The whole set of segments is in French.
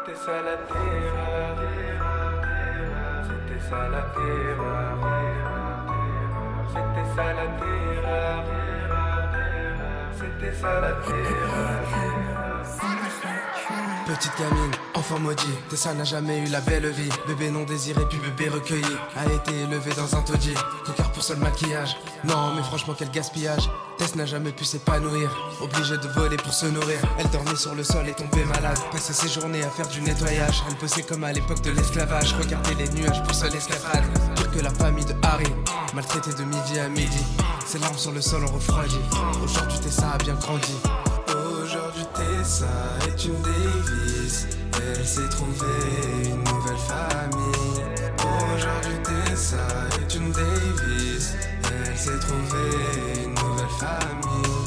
C'était ça la terreur. C'était ça la terreur. C'était ça la terreur. C'était ça la terreur. Petite gamine, enfant maudit, Tessa n'a jamais eu la belle vie. Bébé non désiré puis bébé recueilli, a été élevé dans un taudis. Cocard pour seul maquillage, non mais franchement quel gaspillage. Tess n'a jamais pu s'épanouir, obligée de voler pour se nourrir. Elle dormait sur le sol et tombait malade, passait ses journées à faire du nettoyage. Elle bossait comme à l'époque de l'esclavage, regardait les nuages pour seule escapade. Pire que la famille de Harry, maltraitée de midi à midi. Ses larmes sur le sol ont refroidi, aujourd'hui Tessa a bien grandi. Aujourd'hui Tessa est une Davis, elle s'est trouvée une nouvelle famille. Aujourd'hui Tessa est une Davis, elle s'est trouvée une nouvelle famille.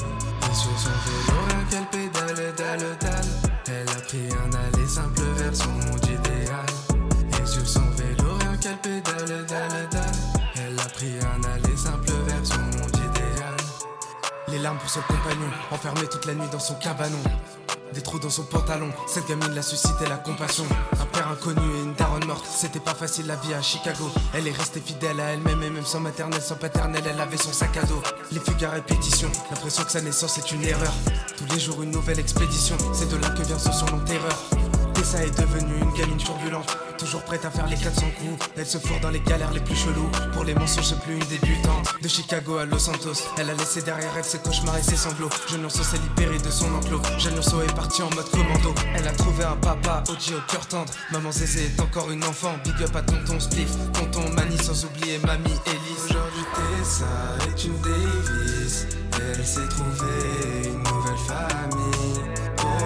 Et sur son vélo rien qu'elle pédale, dalle. Elle a pris un aller simple vers son monde idéal. Et sur son vélo rien qu'elle pédale, dalle. Elle a pris un aller simple vers son monde idéal. Les larmes pour son compagnon, enfermé toute la nuit dans son cabanon. Des trous dans son pantalon, cette gamine l'a suscité la compassion. Un père inconnu et une daronne morte, c'était pas facile la vie à Chicago. Elle est restée fidèle à elle-même et même sans maternelle, sans paternelle, elle avait son sac à dos. Les fugues à répétition, l'impression que sa naissance est une erreur. Tous les jours une nouvelle expédition, c'est de là que vient ce surnom terreur. Tessa est devenue une gamine turbulente, toujours prête à faire les 400 coups. Elle se fourre dans les galères les plus chelous. Pour les mensonges c'est plus une débutante. De Chicago à Los Santos, elle a laissé derrière elle ses cauchemars et ses sanglots. Jeune Urso s'est libéré de son enclos. Jeune Urso est parti en mode commando. Elle a trouvé un papa OG au cœur tendre. Maman Zézé est encore une enfant. Big up à tonton Spliff, tonton Mani, sans oublier mamie Elise. Aujourd'hui Tessa est une Davis, elle s'est trouvée une nouvelle famille.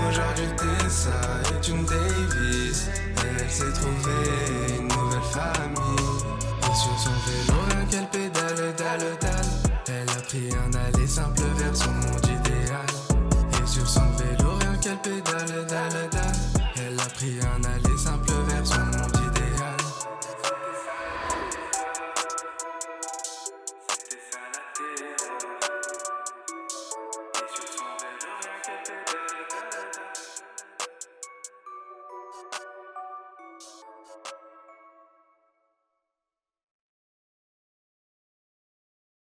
Aujourd'hui Tessa est une Davis, elle s'est trouvée une nouvelle famille. Et sur son vélo rien qu'elle pédale, dalle. Elle a pris un aller simple vers son monde idéal. Et sur son vélo rien qu'elle pédale, dalle. Elle a pris un aller